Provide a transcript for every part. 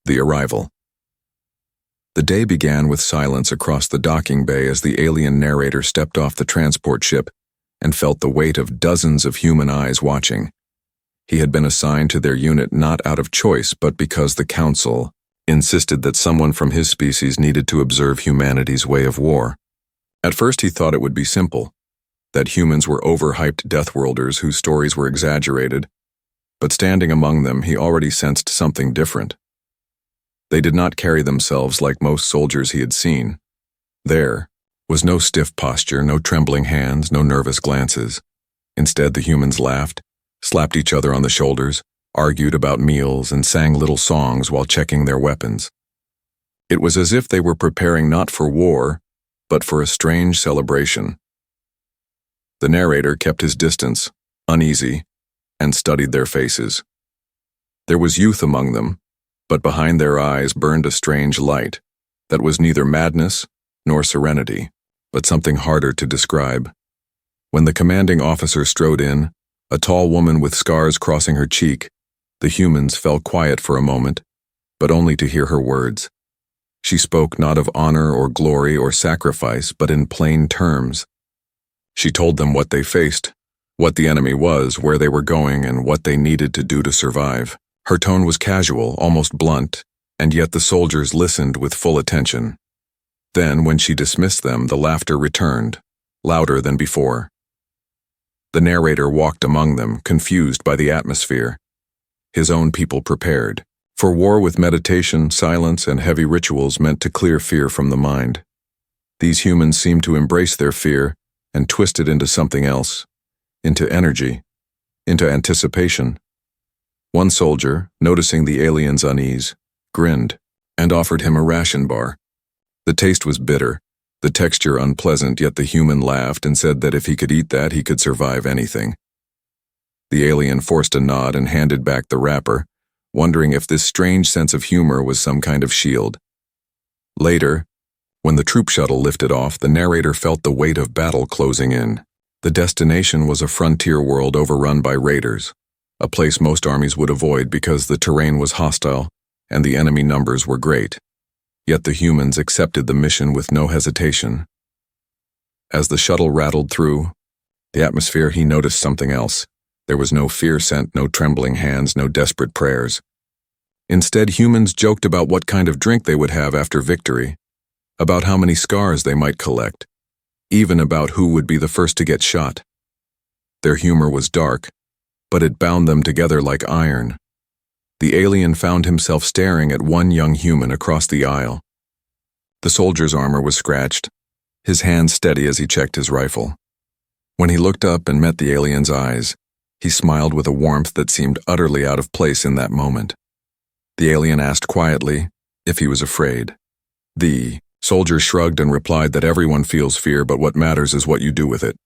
The arrival. The day began with silence across the docking bay as the alien narrator stepped off the transport ship and felt the weight of dozens of human eyes watching. He had been assigned to their unit not out of choice, but because the Council insisted that someone from his species needed to observe humanity's way of war. At first he thought it would be simple, that humans were overhyped deathworlders whose stories were exaggerated, but standing among them he already sensed something different. They did not carry themselves like most soldiers he had seen. There was no stiff posture, no trembling hands, no nervous glances. Instead, the humans laughed, slapped each other on the shoulders, argued about meals, and sang little songs while checking their weapons. It was as if they were preparing not for war, but for a strange celebration. The narrator kept his distance, uneasy, and studied their faces. There was youth among them, but behind their eyes burned a strange light that was neither madness nor serenity, but something harder to describe. When the commanding officer strode in, a tall woman with scars crossing her cheek, the humans fell quiet for a moment, but only to hear her words. She spoke not of honor or glory or sacrifice, but in plain terms. She told them what they faced, what the enemy was, where they were going, and what they needed to do to survive. Her tone was casual, almost blunt, and yet the soldiers listened with full attention. Then, when she dismissed them, the laughter returned, louder than before. The narrator walked among them, confused by the atmosphere. His own people prepared. For war with meditation, silence, and heavy rituals meant to clear fear from the mind. These humans seemed to embrace their fear and twist it into something else, into energy, into anticipation. One soldier, noticing the alien's unease, grinned and offered him a ration bar. The taste was bitter, the texture unpleasant, yet the human laughed and said that if he could eat that, he could survive anything. The alien forced a nod and handed back the wrapper, wondering if this strange sense of humor was some kind of shield. Later, when the troop shuttle lifted off, the narrator felt the weight of battle closing in. The destination was a frontier world overrun by raiders, a place most armies would avoid because the terrain was hostile and the enemy numbers were great. Yet the humans accepted the mission with no hesitation. As the shuttle rattled through the atmosphere, he noticed something else. There was no fear sent, no trembling hands, no desperate prayers. Instead, humans joked about what kind of drink they would have after victory, about how many scars they might collect, even about who would be the first to get shot. Their humor was dark, but it bound them together like iron. The alien found himself staring at one young human across the aisle. The soldier's armor was scratched, his hand steady as he checked his rifle. When he looked up and met the alien's eyes, he smiled with a warmth that seemed utterly out of place in that moment. The alien asked quietly if he was afraid. The soldier shrugged and replied that everyone feels fear, but what matters is what you do with it.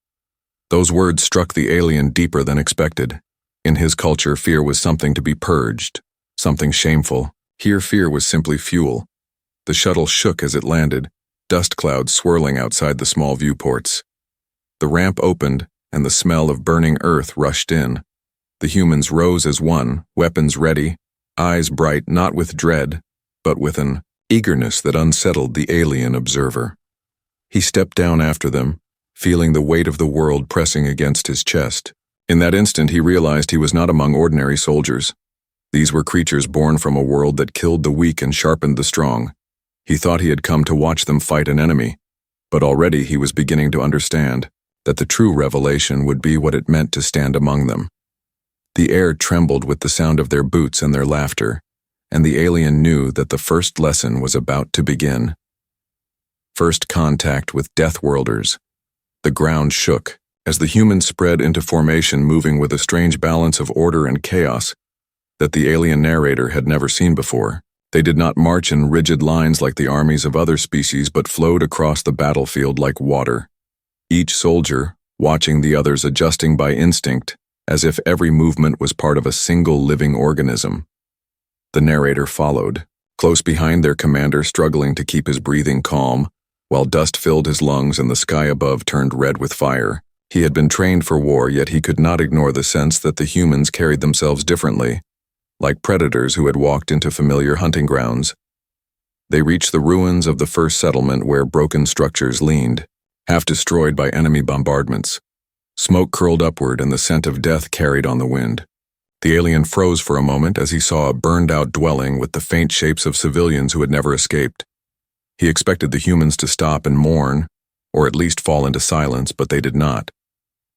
Those words struck the alien deeper than expected. In his culture, fear was something to be purged, something shameful. Here, fear was simply fuel. The shuttle shook as it landed, dust clouds swirling outside the small viewports. The ramp opened, and the smell of burning earth rushed in. The humans rose as one, weapons ready, eyes bright not with dread, but with an eagerness that unsettled the alien observer. He stepped down after them, feeling the weight of the world pressing against his chest. In that instant, he realized he was not among ordinary soldiers. These were creatures born from a world that killed the weak and sharpened the strong. He thought he had come to watch them fight an enemy, but already he was beginning to understand that the true revelation would be what it meant to stand among them. The air trembled with the sound of their boots and their laughter, and the alien knew that the first lesson was about to begin. First contact with Deathworlders. The ground shook as the humans spread into formation, moving with a strange balance of order and chaos that the alien narrator had never seen before. They did not march in rigid lines like the armies of other species, but flowed across the battlefield like water. Each soldier, watching the others, adjusting by instinct, as if every movement was part of a single living organism. The narrator followed, close behind their commander, struggling to keep his breathing calm, while dust filled his lungs and the sky above turned red with fire. He had been trained for war, yet he could not ignore the sense that the humans carried themselves differently. like predators who had walked into familiar hunting grounds. They reached the ruins of the first settlement where broken structures leaned, half destroyed by enemy bombardments. Smoke curled upward and the scent of death carried on the wind. The alien froze for a moment as he saw a burned-out dwelling with the faint shapes of civilians who had never escaped. He expected the humans to stop and mourn, or at least fall into silence, but they did not.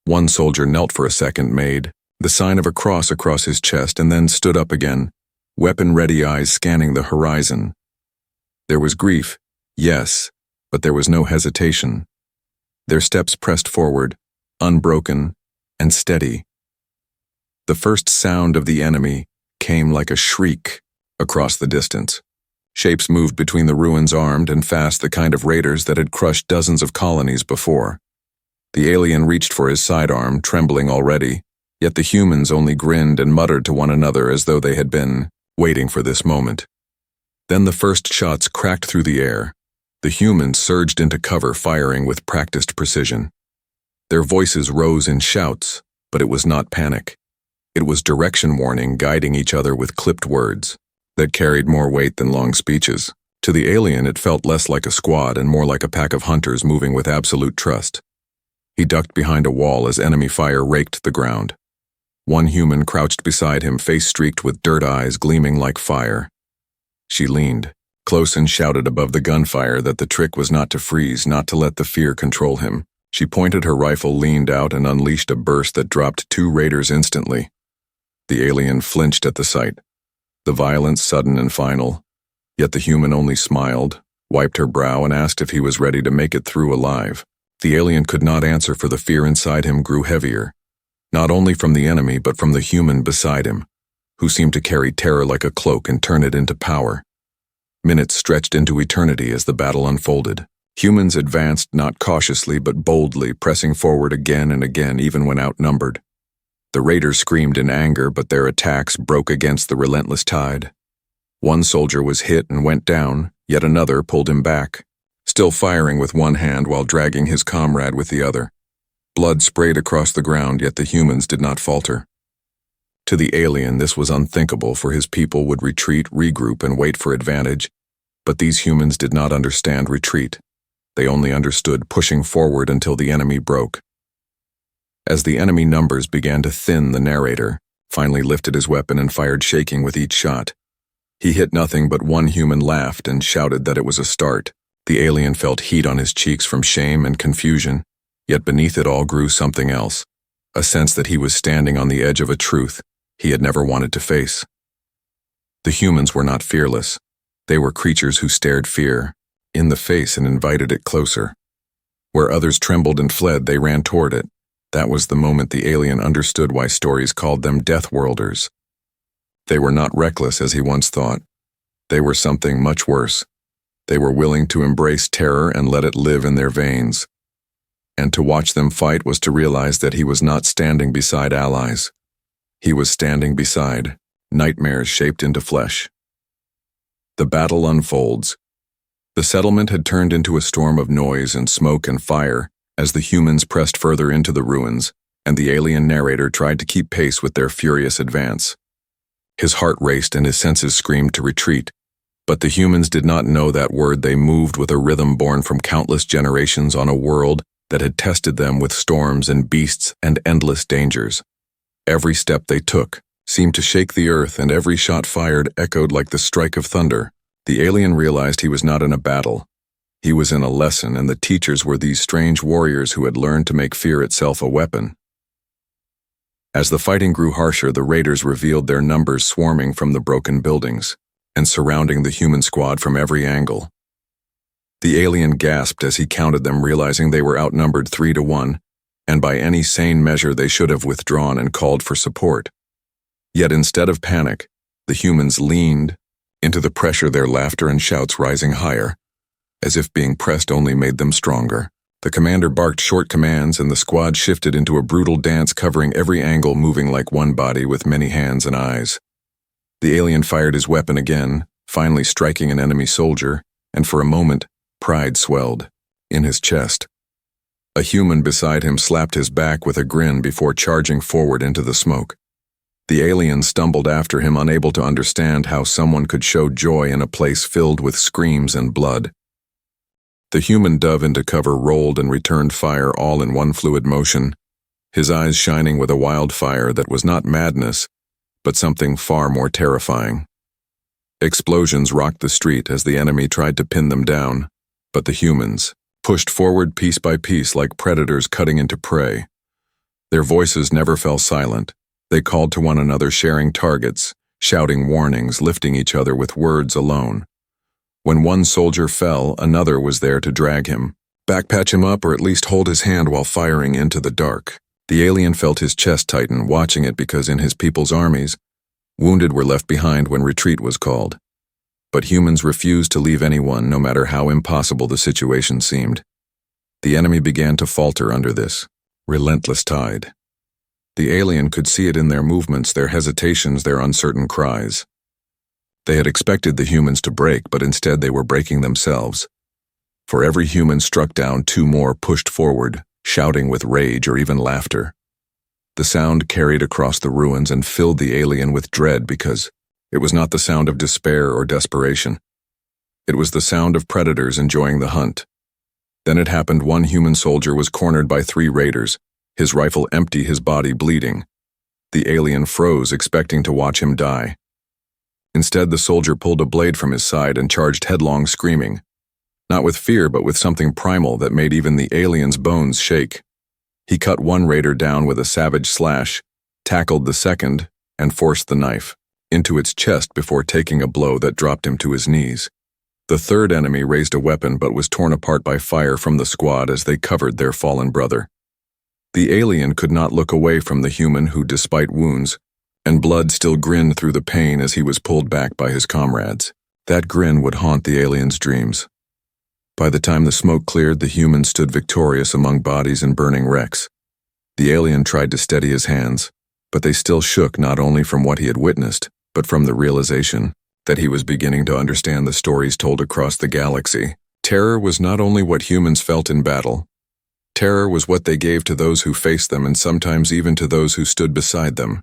One soldier knelt for a second, made the sign of a cross across his chest, and then stood up again, weapon-ready eyes scanning the horizon. There was grief, yes, but there was no hesitation. Their steps pressed forward, unbroken and steady. The first sound of the enemy came like a shriek across the distance. Shapes moved between the ruins, armed and fast, the kind of raiders that had crushed dozens of colonies before. The alien reached for his sidearm, trembling already, yet the humans only grinned and muttered to one another as though they had been waiting for this moment. Then the first shots cracked through the air. The humans surged into cover, firing with practiced precision. Their voices rose in shouts, but it was not panic. It was direction warning, guiding each other with clipped words that carried more weight than long speeches. To the alien, it felt less like a squad and more like a pack of hunters moving with absolute trust. He ducked behind a wall as enemy fire raked the ground. One human crouched beside him, face streaked with dirt, eyes gleaming like fire. She leaned close and shouted above the gunfire that the trick was not to freeze, not to let the fear control him. She pointed her rifle, leaned out, and unleashed a burst that dropped 2 raiders instantly. The alien flinched at the sight. The violence sudden and final, yet the human only smiled, wiped her brow, and asked if he was ready to make it through alive. The alien could not answer, for the fear inside him grew heavier, not only from the enemy but from the human beside him, who seemed to carry terror like a cloak and turn it into power. Minutes stretched into eternity as the battle unfolded. Humans advanced not cautiously but boldly, pressing forward again and again even when outnumbered. The raiders screamed in anger, but their attacks broke against the relentless tide. One soldier was hit and went down, yet another pulled him back, still firing with one hand while dragging his comrade with the other. Blood sprayed across the ground, yet the humans did not falter. To the alien, this was unthinkable, for his people would retreat, regroup, and wait for advantage. But these humans did not understand retreat. They only understood pushing forward until the enemy broke. As the enemy numbers began to thin, the narrator finally lifted his weapon and fired, shaking with each shot. He hit nothing, but one human laughed and shouted that it was a start. The alien felt heat on his cheeks from shame and confusion, yet beneath it all grew something else, a sense that he was standing on the edge of a truth he had never wanted to face. The humans were not fearless. They were creatures who stared fear in the face and invited it closer. Where others trembled and fled, they ran toward it. That was the moment the alien understood why stories called them Death Worlders. They were not reckless as he once thought. They were something much worse. They were willing to embrace terror and let it live in their veins. And to watch them fight was to realize that he was not standing beside allies. He was standing beside nightmares shaped into flesh. The battle unfolds. The settlement had turned into a storm of noise and smoke and fire as the humans pressed further into the ruins, and the alien narrator tried to keep pace with their furious advance. His heart raced and his senses screamed to retreat, but the humans did not know that word. They moved with a rhythm born from countless generations on a world that had tested them with storms and beasts and endless dangers. Every step they took seemed to shake the earth, and every shot fired echoed like the strike of thunder. The alien realized he was not in a battle. He was in a lesson, and the teachers were these strange warriors who had learned to make fear itself a weapon. As the fighting grew harsher, the raiders revealed their numbers, swarming from the broken buildings and surrounding the human squad from every angle. The alien gasped as he counted them, realizing they were outnumbered 3-1, and by any sane measure they should have withdrawn and called for support. Yet instead of panic, the humans leaned into the pressure, their laughter and shouts rising higher, as if being pressed only made them stronger. The commander barked short commands, and the squad shifted into a brutal dance, covering every angle, moving like one body with many hands and eyes. The alien fired his weapon again, finally striking an enemy soldier, and for a moment, pride swelled in his chest. A human beside him slapped his back with a grin before charging forward into the smoke. The alien stumbled after him, unable to understand how someone could show joy in a place filled with screams and blood. The human dove into cover, rolled and returned fire all in one fluid motion, his eyes shining with a wildfire that was not madness, but something far more terrifying. Explosions rocked the street as the enemy tried to pin them down, but the humans pushed forward piece by piece like predators cutting into prey. Their voices never fell silent. They called to one another, sharing targets, shouting warnings, lifting each other with words alone. When one soldier fell, another was there to drag him, backpatch him up, or at least hold his hand while firing into the dark. The alien felt his chest tighten, watching it, because in his people's armies, wounded were left behind when retreat was called. But humans refused to leave anyone, no matter how impossible the situation seemed. The enemy began to falter under this relentless tide. The alien could see it in their movements, their hesitations, their uncertain cries. They had expected the humans to break, but instead they were breaking themselves. For every human struck down, two more pushed forward, shouting with rage or even laughter. The sound carried across the ruins and filled the alien with dread, because it was not the sound of despair or desperation. It was the sound of predators enjoying the hunt. Then it happened. One human soldier was cornered by 3 raiders, his rifle empty, his body bleeding. The alien froze, expecting to watch him die. Instead, the soldier pulled a blade from his side and charged headlong, screaming, not with fear but with something primal that made even the alien's bones shake. He cut one raider down with a savage slash, tackled the second, and forced the knife into its chest before taking a blow that dropped him to his knees. The third enemy raised a weapon but was torn apart by fire from the squad as they covered their fallen brother. The alien could not look away from the human who, despite wounds and blood, still grinned through the pain as he was pulled back by his comrades. That grin would haunt the alien's dreams. By the time the smoke cleared, the human stood victorious among bodies and burning wrecks. The alien tried to steady his hands, but they still shook, not only from what he had witnessed, but from the realization that he was beginning to understand the stories told across the galaxy. Terror was not only what humans felt in battle. Terror was what they gave to those who faced them, and sometimes even to those who stood beside them.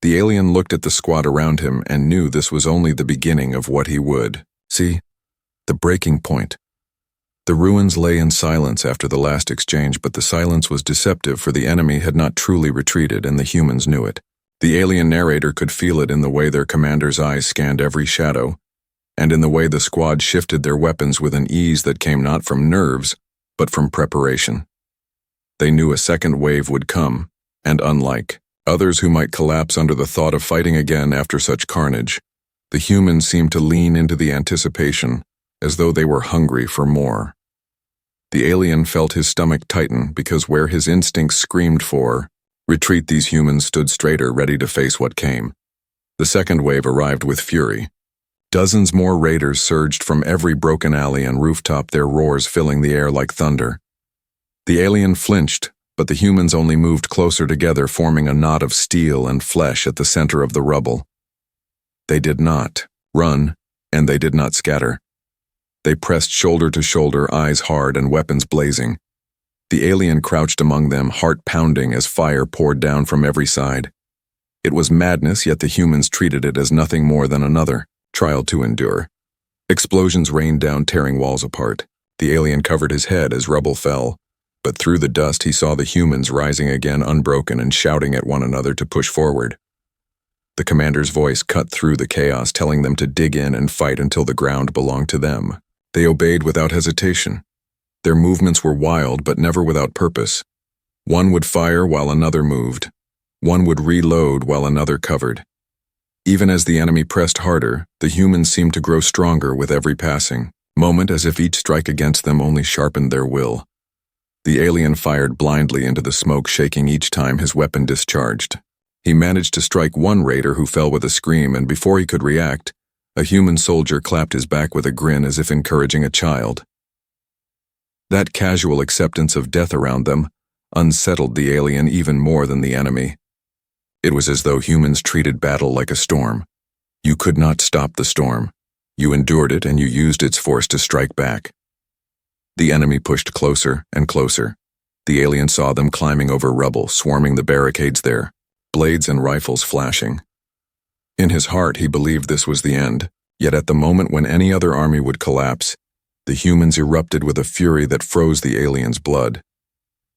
The alien looked at the squad around him and knew this was only the beginning of what he would see. The breaking point. The ruins lay in silence after the last exchange, but the silence was deceptive, for the enemy had not truly retreated, and the humans knew it. The alien narrator could feel it in the way their commander's eyes scanned every shadow, and in the way the squad shifted their weapons with an ease that came not from nerves, but from preparation. They knew a second wave would come, and unlike others who might collapse under the thought of fighting again after such carnage, the humans seemed to lean into the anticipation, as though they were hungry for more. The alien felt his stomach tighten, because where his instincts screamed for retreat, these humans stood straighter, ready to face what came. The second wave arrived with fury. Dozens more raiders surged from every broken alley and rooftop, their roars filling the air like thunder. The alien flinched, but the humans only moved closer together, forming a knot of steel and flesh at the center of the rubble. They did not run, and they did not scatter. They pressed shoulder to shoulder, eyes hard and weapons blazing. The alien crouched among them, heart pounding as fire poured down from every side. It was madness, yet the humans treated it as nothing more than another trial to endure. Explosions rained down, tearing walls apart. The alien covered his head as rubble fell, but through the dust he saw the humans rising again, unbroken and shouting at one another to push forward. The commander's voice cut through the chaos, telling them to dig in and fight until the ground belonged to them. They obeyed without hesitation. Their movements were wild, but never without purpose. One would fire while another moved. One would reload while another covered. Even as the enemy pressed harder, the humans seemed to grow stronger with every passing moment, as if each strike against them only sharpened their will. The alien fired blindly into the smoke, shaking each time his weapon discharged. He managed to strike one raider who fell with a scream, and before he could react, a human soldier clapped his back with a grin, as if encouraging a child. That casual acceptance of death around them unsettled the alien even more than the enemy. It was as though humans treated battle like a storm. You could not stop the storm. You endured it, and you used its force to strike back. The enemy pushed closer and closer. The alien saw them climbing over rubble, swarming the barricades there. blades and rifles flashing. In his heart, he believed this was the end, yet at the moment when any other army would collapse, the humans erupted with a fury that froze the aliens' blood.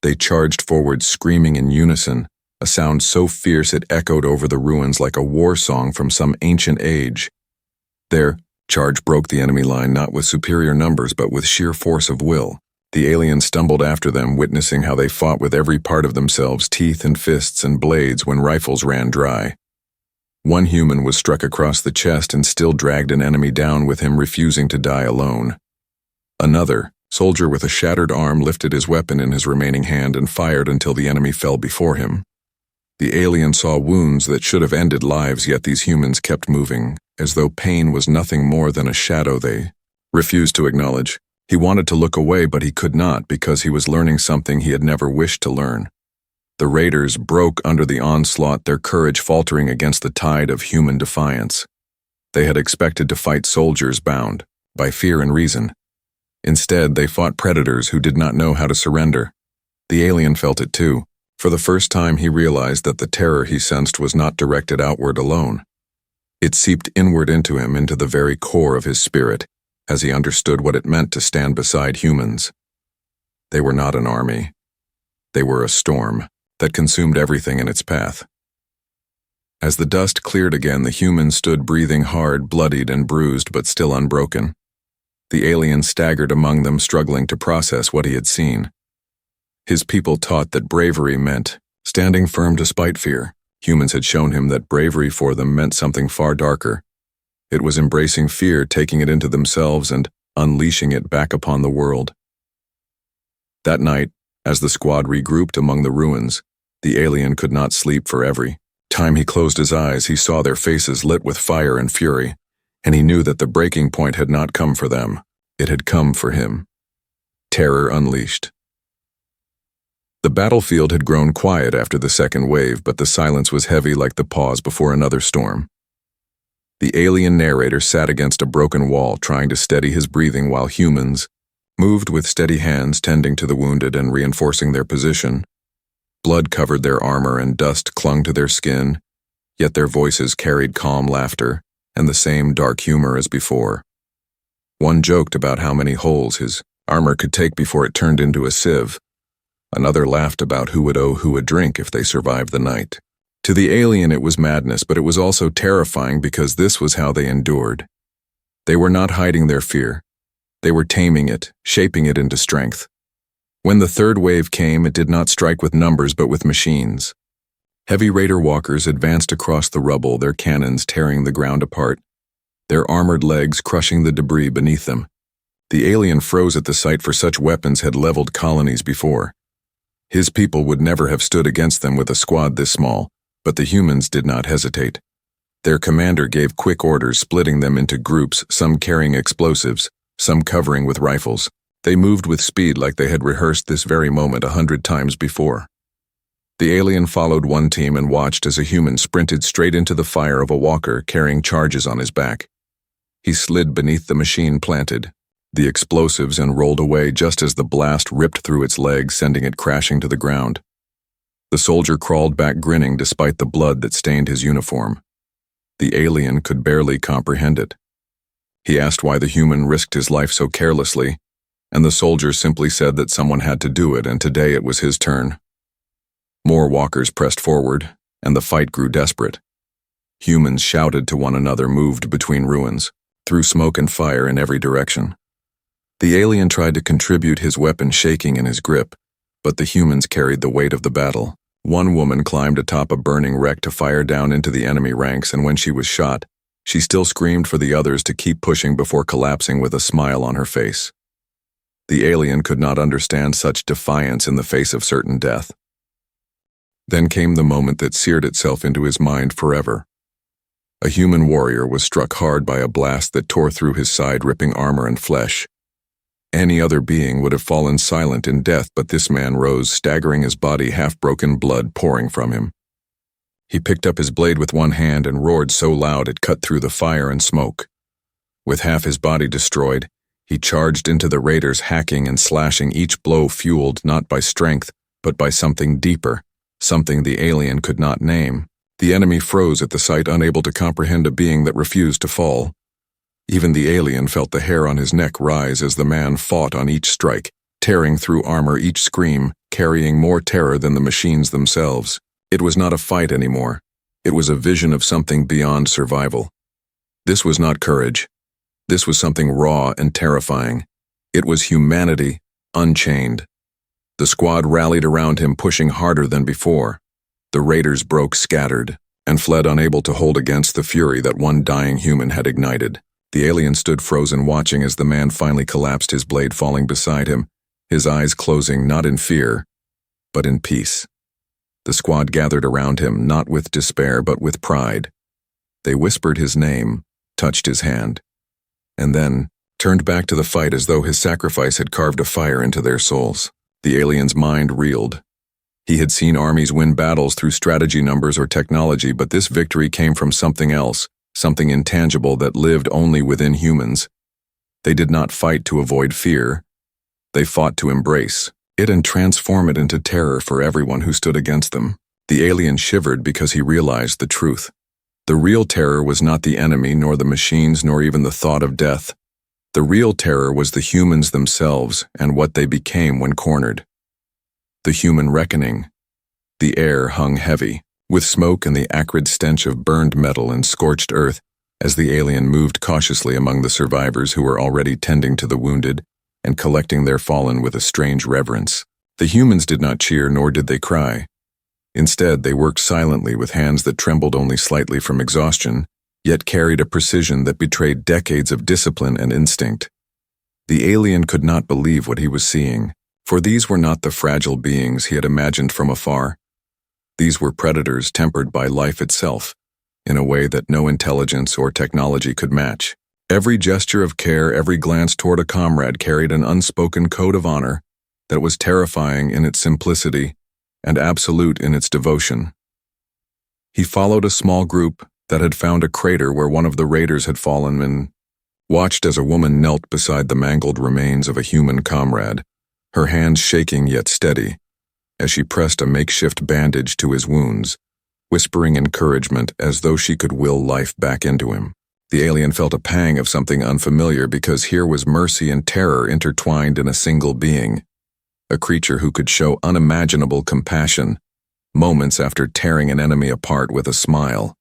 They charged forward, screaming in unison, a sound so fierce it echoed over the ruins like a war song from some ancient age. Their charge broke the enemy line not with superior numbers but with sheer force of will. The aliens stumbled after them, witnessing how they fought with every part of themselves, teeth and fists and blades, when rifles ran dry. One human was struck across the chest and still dragged an enemy down with him, refusing to die alone. Another, soldier with a shattered arm, lifted his weapon in his remaining hand and fired until the enemy fell before him. The alien saw wounds that should have ended lives, yet these humans kept moving, as though pain was nothing more than a shadow they refused to acknowledge. He wanted to look away, but he could not, because he was learning something he had never wished to learn. The raiders broke under the onslaught, their courage faltering against the tide of human defiance. They had expected to fight soldiers bound by fear and reason. Instead, they fought predators who did not know how to surrender. The alien felt it too. For the first time, he realized that the terror he sensed was not directed outward alone. It seeped inward into him, into the very core of his spirit, as he understood what it meant to stand beside humans. They were not an army. They were a storm that consumed everything in its path. As the dust cleared again, the humans stood breathing hard, bloodied and bruised, but still unbroken. The alien staggered among them, struggling to process what he had seen. His people taught that bravery meant standing firm despite fear. Humans had shown him that bravery for them meant something far darker. It was embracing fear, taking it into themselves, and unleashing it back upon the world. That night, as the squad regrouped among the ruins, the alien could not sleep. For every time he closed his eyes, he saw their faces lit with fire and fury, and he knew that the breaking point had not come for them. It had come for him. Terror unleashed. The battlefield had grown quiet after the second wave, but the silence was heavy, like the pause before another storm. The alien narrator sat against a broken wall, trying to steady his breathing, while humans moved with steady hands, tending to the wounded and reinforcing their position. Blood covered their armor and dust clung to their skin, yet their voices carried calm laughter and the same dark humor as before. One joked about how many holes his armor could take before it turned into a sieve. Another laughed about who would owe who a drink if they survived the night. To the alien it was madness, but it was also terrifying, because this was how they endured. They were not hiding their fear. They were taming it, shaping it into strength. When the third wave came, it did not strike with numbers but with machines. Heavy raider walkers advanced across the rubble, their cannons tearing the ground apart, their armored legs crushing the debris beneath them. The alien froze at the sight, for such weapons had leveled colonies before. His people would never have stood against them with a squad this small, but the humans did not hesitate. Their commander gave quick orders, splitting them into groups, some carrying explosives, some covering with rifles. They moved with speed, like they had rehearsed this very moment 100 times before. The alien followed one team and watched as a human sprinted straight into the fire of a walker carrying charges on his back. He slid beneath the machine planted the explosives and rolled away just as the blast ripped through its legs, sending it crashing to the ground. The soldier crawled back, grinning despite the blood that stained his uniform. The alien could barely comprehend it. He asked why the human risked his life so carelessly, and the soldier simply said that someone had to do it, and today it was his turn. More walkers pressed forward, and the fight grew desperate. Humans shouted to one another, moved between ruins, threw smoke and fire in every direction. The alien tried to contribute, his weapon shaking in his grip, but the humans carried the weight of the battle. One woman climbed atop a burning wreck to fire down into the enemy ranks, and when she was shot, she still screamed for the others to keep pushing before collapsing with a smile on her face. The alien could not understand such defiance in the face of certain death. Then came the moment that seared itself into his mind forever. A human warrior was struck hard by a blast that tore through his side, ripping armor and flesh. Any other being would have fallen silent in death, but this man rose, staggering, his body half-broken, blood pouring from him. He picked up his blade with one hand and roared so loud it cut through the fire and smoke. With half his body destroyed, he charged into the raiders, hacking and slashing, each blow fueled not by strength, but by something deeper, something the alien could not name. The enemy froze at the sight, unable to comprehend a being that refused to fall. Even the alien felt the hair on his neck rise as the man fought on each strike, tearing through armor, each scream carrying more terror than the machines themselves. It was not a fight anymore. It was a vision of something beyond survival. This was not courage. This was something raw and terrifying. It was humanity, unchained. The squad rallied around him, pushing harder than before. The raiders broke scattered and fled, unable to hold against the fury that one dying human had ignited. The alien stood frozen, watching as the man finally collapsed, his blade falling beside him, his eyes closing not in fear, but in peace. The squad gathered around him, not with despair, but with pride. They whispered his name, touched his hand, and then turned back to the fight as though his sacrifice had carved a fire into their souls. The alien's mind reeled. He had seen armies win battles through strategy, numbers, or technology, but this victory came from something else, something intangible that lived only within humans. They did not fight to avoid fear. They fought to embrace it and transform it into terror for everyone who stood against them. The alien shivered because he realized the truth. The real terror was not the enemy, nor the machines, nor even the thought of death. The real terror was the humans themselves and what they became when cornered. The human reckoning. The air hung heavy, with smoke and the acrid stench of burned metal and scorched earth, as the alien moved cautiously among the survivors who were already tending to the wounded and collecting their fallen with a strange reverence. The humans did not cheer, nor did they cry. Instead, they worked silently with hands that trembled only slightly from exhaustion, yet carried a precision that betrayed decades of discipline and instinct. The alien could not believe what he was seeing, for these were not the fragile beings he had imagined from afar. These were predators tempered by life itself, in a way that no intelligence or technology could match. Every gesture of care, every glance toward a comrade carried an unspoken code of honor that was terrifying in its simplicity and absolute in its devotion. He followed a small group that had found a crater where one of the raiders had fallen and watched as a woman knelt beside the mangled remains of a human comrade, her hands shaking yet steady, as she pressed a makeshift bandage to his wounds, whispering encouragement as though she could will life back into him. The alien felt a pang of something unfamiliar, because here was mercy and terror intertwined in a single being, a creature who could show unimaginable compassion moments after tearing an enemy apart with a smile.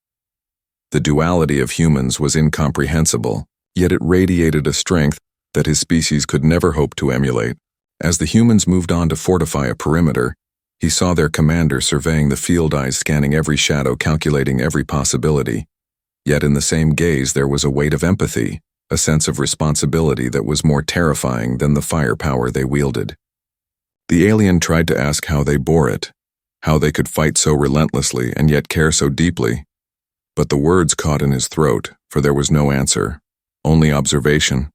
The duality of humans was incomprehensible, yet it radiated a strength that his species could never hope to emulate. As the humans moved on to fortify a perimeter, he saw their commander surveying the field, eyes scanning every shadow, calculating every possibility. Yet in the same gaze there was a weight of empathy, a sense of responsibility that was more terrifying than the firepower they wielded. The alien tried to ask how they bore it, how they could fight so relentlessly and yet care so deeply. But the words caught in his throat, for there was no answer, only observation,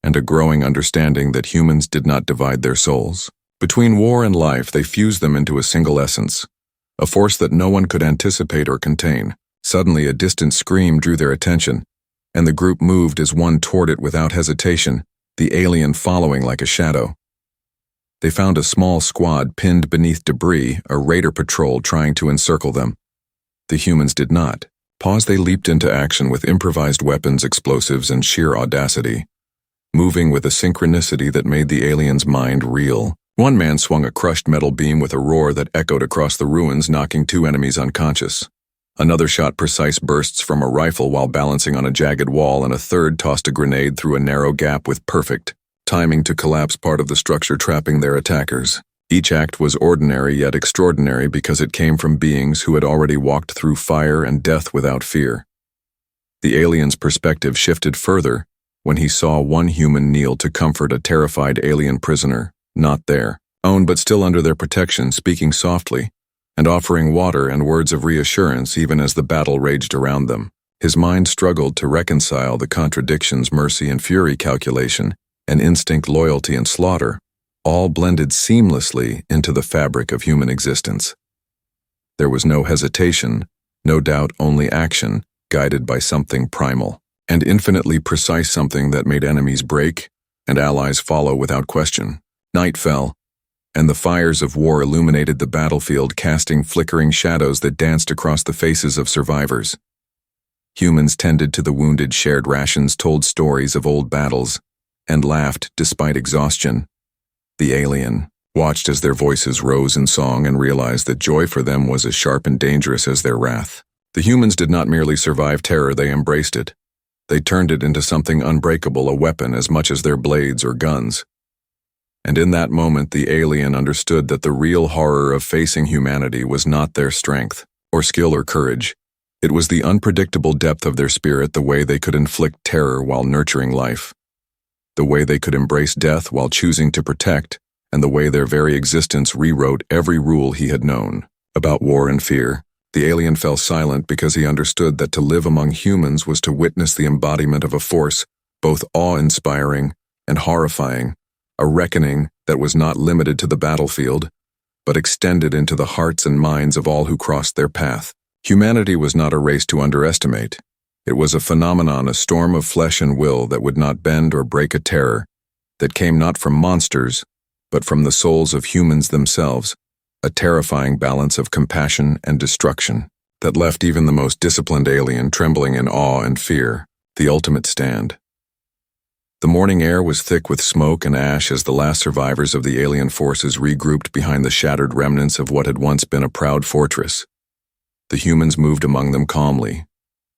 and a growing understanding that humans did not divide their souls. Between war and life, they fused them into a single essence, a force that no one could anticipate or contain. Suddenly, a distant scream drew their attention, and the group moved as one toward it without hesitation, the alien following like a shadow. They found a small squad pinned beneath debris, a raider patrol trying to encircle them. The humans did not pause. They leaped into action with improvised weapons, explosives, and sheer audacity, moving with a synchronicity that made the alien's mind reel. One man swung a crushed metal beam with a roar that echoed across the ruins, knocking two enemies unconscious. Another shot precise bursts from a rifle while balancing on a jagged wall, and a third tossed a grenade through a narrow gap with perfect timing to collapse part of the structure, trapping their attackers. Each act was ordinary yet extraordinary because it came from beings who had already walked through fire and death without fear. The alien's perspective shifted further when he saw one human kneel to comfort a terrified alien prisoner, not their own but still under their protection, speaking softly and offering water and words of reassurance even as the battle raged around them. His mind struggled to reconcile the contradictions, mercy and fury, calculation and instinct, loyalty and slaughter, all blended seamlessly into the fabric of human existence. There was no hesitation, no doubt, only action, guided by something primal and infinitely precise, something that made enemies break and allies follow without question. Night fell, and the fires of war illuminated the battlefield, casting flickering shadows that danced across the faces of survivors. Humans tended to the wounded, shared rations, told stories of old battles, and laughed despite exhaustion. The alien watched as their voices rose in song and realized that joy for them was as sharp and dangerous as their wrath. The humans did not merely survive terror, they embraced it. They turned it into something unbreakable, a weapon as much as their blades or guns. And in that moment, the alien understood that the real horror of facing humanity was not their strength, or skill or courage. It was the unpredictable depth of their spirit, the way they could inflict terror while nurturing life, the way they could embrace death while choosing to protect, and the way their very existence rewrote every rule he had known. About war and fear, the alien fell silent because he understood that to live among humans was to witness the embodiment of a force both awe-inspiring and horrifying, a reckoning that was not limited to the battlefield, but extended into the hearts and minds of all who crossed their path. Humanity was not a race to underestimate. It was a phenomenon, a storm of flesh and will that would not bend or break, a terror that came not from monsters, but from the souls of humans themselves, a terrifying balance of compassion and destruction that left even the most disciplined alien trembling in awe and fear. The ultimate stand. The morning air was thick with smoke and ash as the last survivors of the alien forces regrouped behind the shattered remnants of what had once been a proud fortress. The humans moved among them calmly,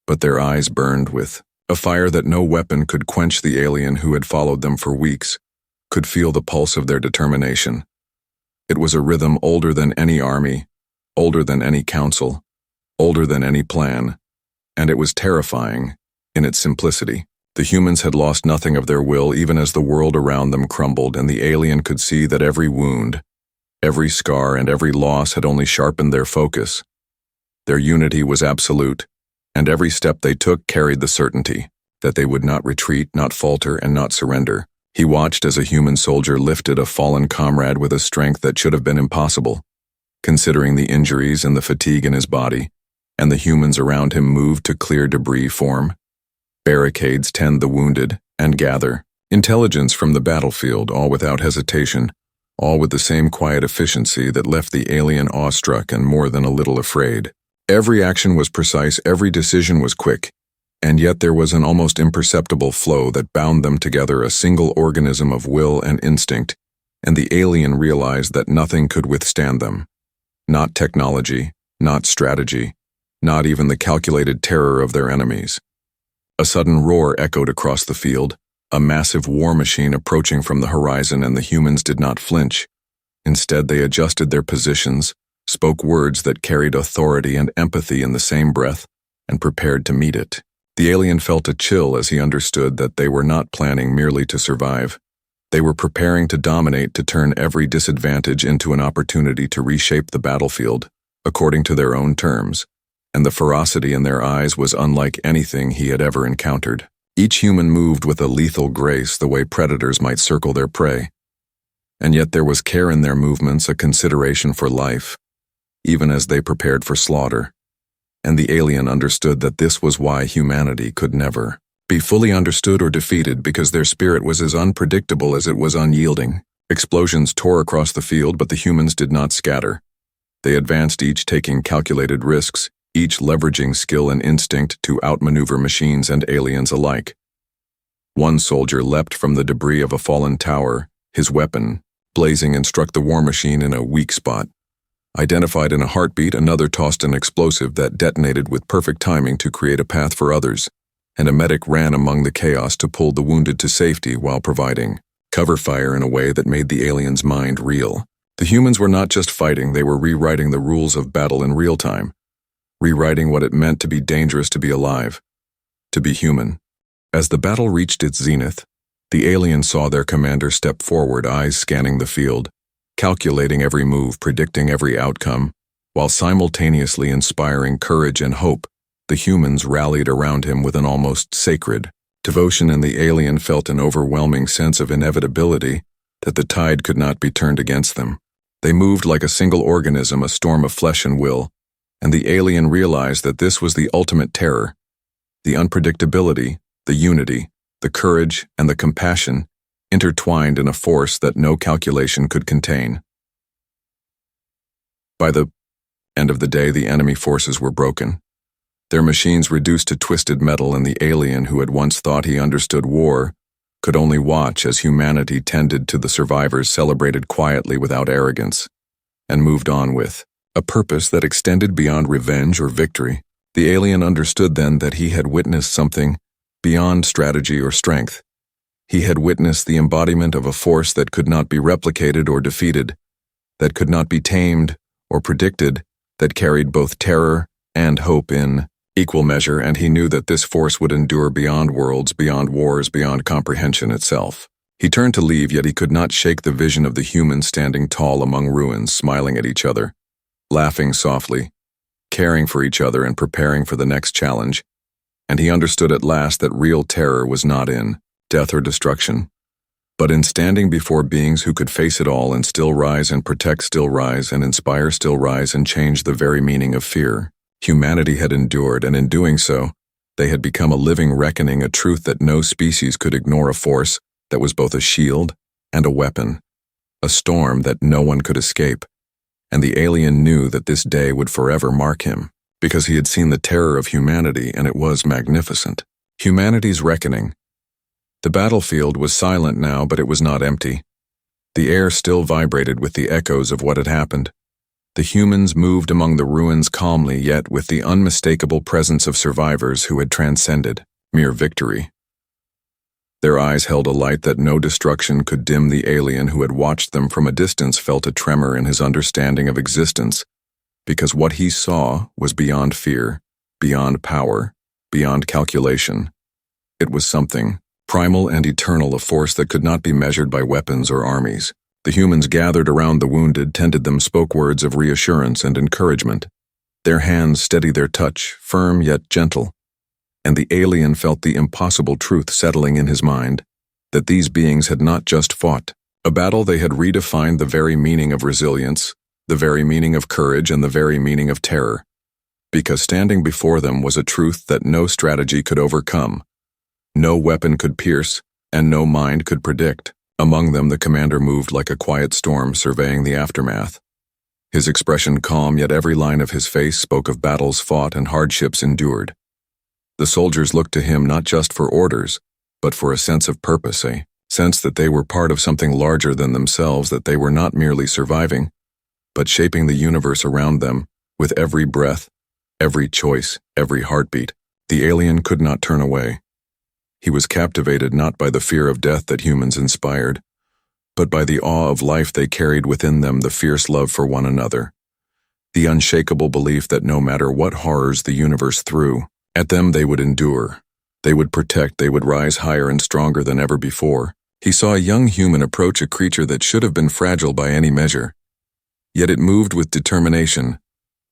but their eyes burned with a fire that no weapon could quench. The alien who had followed them for weeks could feel the pulse of their determination. It was a rhythm older than any army, older than any council, older than any plan, and it was terrifying in its simplicity. The humans had lost nothing of their will even as the world around them crumbled, and the alien could see that every wound, every scar, and every loss had only sharpened their focus. Their unity was absolute, and every step they took carried the certainty that they would not retreat, not falter, and not surrender. He watched as a human soldier lifted a fallen comrade with a strength that should have been impossible, considering the injuries and the fatigue in his body, and the humans around him moved to clear debris, form barricades, tend the wounded, and gather intelligence from the battlefield, all without hesitation, all with the same quiet efficiency that left the alien awestruck and more than a little afraid. Every action was precise, every decision was quick, and yet there was an almost imperceptible flow that bound them together, a single organism of will and instinct, and the alien realized that nothing could withstand them. Not technology, not strategy, not even the calculated terror of their enemies. A sudden roar echoed across the field, a massive war machine approaching from the horizon, and the humans did not flinch. Instead, they adjusted their positions, spoke words that carried authority and empathy in the same breath, and prepared to meet it. The alien felt a chill as he understood that they were not planning merely to survive. They were preparing to dominate, to turn every disadvantage into an opportunity to reshape the battlefield, according to their own terms, and the ferocity in their eyes was unlike anything he had ever encountered. Each human moved with a lethal grace, the way predators might circle their prey. And yet there was care in their movements, a consideration for life, even as they prepared for slaughter. And the alien understood that this was why humanity could never be fully understood or defeated, because their spirit was as unpredictable as it was unyielding. Explosions tore across the field, but the humans did not scatter. They advanced, each taking calculated risks, each leveraging skill and instinct to outmaneuver machines and aliens alike. One soldier leapt from the debris of a fallen tower, his weapon blazing, and struck the war machine in a weak spot. Identified in a heartbeat, another tossed an explosive that detonated with perfect timing to create a path for others, and a medic ran among the chaos to pull the wounded to safety while providing cover fire in a way that made the alien's mind reel. The humans were not just fighting, they were rewriting the rules of battle in real time, rewriting what it meant to be dangerous, to be alive, to be human. As the battle reached its zenith, the aliens saw their commander step forward, eyes scanning the field, calculating every move, predicting every outcome, while simultaneously inspiring courage and hope. The humans rallied around him with an almost sacred devotion, and the alien felt an overwhelming sense of inevitability, that the tide could not be turned against them. They moved like a single organism, a storm of flesh and will, and the alien realized that this was the ultimate terror. The unpredictability, the unity, the courage, and the compassion intertwined in a force that no calculation could contain. By the end of the day, the enemy forces were broken. Their machines reduced to twisted metal, and the alien who had once thought he understood war could only watch as humanity tended to the survivors, celebrated quietly without arrogance, and moved on with a purpose that extended beyond revenge or victory. The alien understood then that he had witnessed something beyond strategy or strength. He had witnessed the embodiment of a force that could not be replicated or defeated, that could not be tamed or predicted, that carried both terror and hope in equal measure, and he knew that this force would endure beyond worlds, beyond wars, beyond comprehension itself. He turned to leave, yet he could not shake the vision of the humans standing tall among ruins, smiling at each other, laughing softly, caring for each other and preparing for the next challenge. And he understood at last that real terror was not in death or destruction, but in standing before beings who could face it all and still rise and protect, still rise and inspire, still rise and change the very meaning of fear. Humanity had endured, and in doing so, they had become a living reckoning, a truth that no species could ignore, a force that was both a shield and a weapon, a storm that no one could escape. And the alien knew that this day would forever mark him, because he had seen the terror of humanity, and it was magnificent. Humanity's reckoning. The battlefield was silent now, but it was not empty. The air still vibrated with the echoes of what had happened. The humans moved among the ruins calmly, yet with the unmistakable presence of survivors who had transcended mere victory. Their eyes held a light that no destruction could dim. The alien who had watched them from a distance felt a tremor in his understanding of existence, because what he saw was beyond fear, beyond power, beyond calculation. It was something primal and eternal, a force that could not be measured by weapons or armies. The humans gathered around the wounded, tended them, spoke words of reassurance and encouragement. Their hands steadied their touch, firm yet gentle. And the alien felt the impossible truth settling in his mind, that these beings had not just fought a battle, they had redefined the very meaning of resilience, the very meaning of courage, and the very meaning of terror. Because standing before them was a truth that no strategy could overcome, no weapon could pierce, and no mind could predict. Among them, the commander moved like a quiet storm, surveying the aftermath. His expression calm, yet every line of his face spoke of battles fought and hardships endured. The soldiers looked to him not just for orders, but for a sense of purpose, a sense that they were part of something larger than themselves, that they were not merely surviving, but shaping the universe around them with every breath, every choice, every heartbeat. The alien could not turn away. He was captivated not by the fear of death that humans inspired, but by the awe of life they carried within them, the fierce love for one another, the unshakable belief that no matter what horrors the universe threw at them, they would endure, they would protect, they would rise higher and stronger than ever before. He saw a young human approach a creature that should have been fragile by any measure, yet it moved with determination,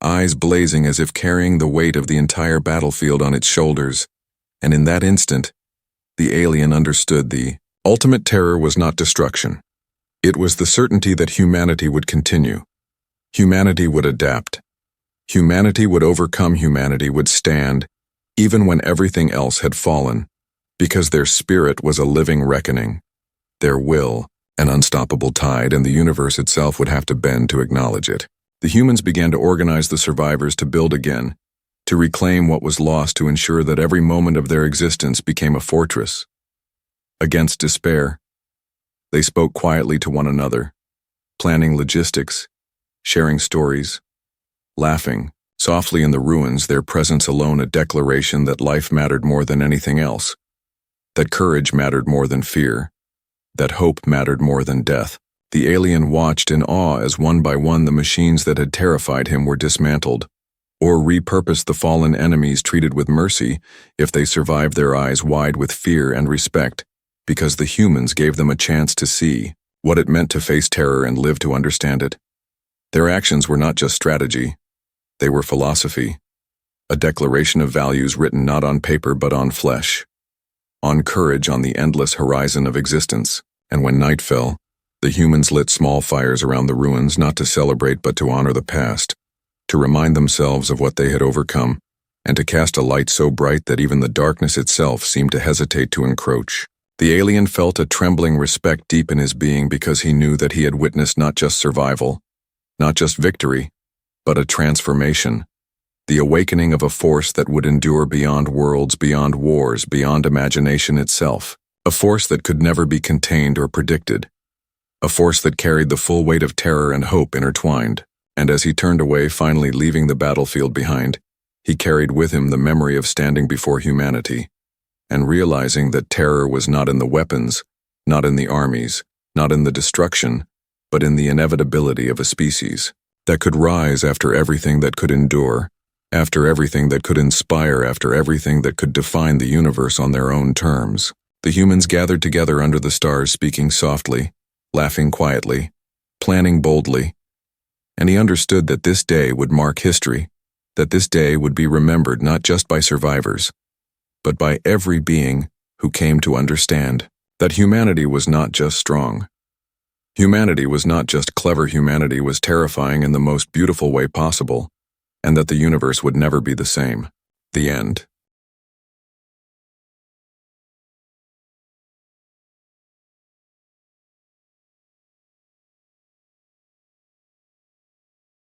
eyes blazing as if carrying the weight of the entire battlefield on its shoulders, and in that instant, the alien understood the ultimate terror was not destruction. It was the certainty that humanity would continue. Humanity would adapt. Humanity would overcome. Humanity would stand, even when everything else had fallen, because their spirit was a living reckoning, their will an unstoppable tide, and the universe itself would have to bend to acknowledge it. The humans began to organize the survivors to build again, to reclaim what was lost, to ensure that every moment of their existence became a fortress. Against despair, they spoke quietly to one another, planning logistics, sharing stories, laughing softly in the ruins, their presence alone a declaration that life mattered more than anything else, that courage mattered more than fear, that hope mattered more than death. The alien watched in awe as one by one the machines that had terrified him were dismantled, or repurposed. The fallen enemies treated with mercy if they survived, their eyes wide with fear and respect, because the humans gave them a chance to see what it meant to face terror and live to understand it. Their actions were not just strategy, they were philosophy, a declaration of values written not on paper but on flesh, on courage on the endless horizon of existence. And when night fell, the humans lit small fires around the ruins, not to celebrate but to honor the past, to remind themselves of what they had overcome, and to cast a light so bright that even the darkness itself seemed to hesitate to encroach. The alien felt a trembling respect deep in his being, because he knew that he had witnessed not just survival, not just victory, but a transformation, the awakening of a force that would endure beyond worlds, beyond wars, beyond imagination itself, a force that could never be contained or predicted, a force that carried the full weight of terror and hope intertwined. And as he turned away, finally leaving the battlefield behind, he carried with him the memory of standing before humanity, and realizing that terror was not in the weapons, not in the armies, not in the destruction, but in the inevitability of a species that could rise after everything that could endure, after everything that could inspire, after everything that could define the universe on their own terms. The humans gathered together under the stars, speaking softly, laughing quietly, planning boldly, and he understood that this day would mark history, that this day would be remembered not just by survivors, but by every being who came to understand that humanity was not just strong. Humanity was not just clever, humanity was terrifying in the most beautiful way possible, and that the universe would never be the same. The end.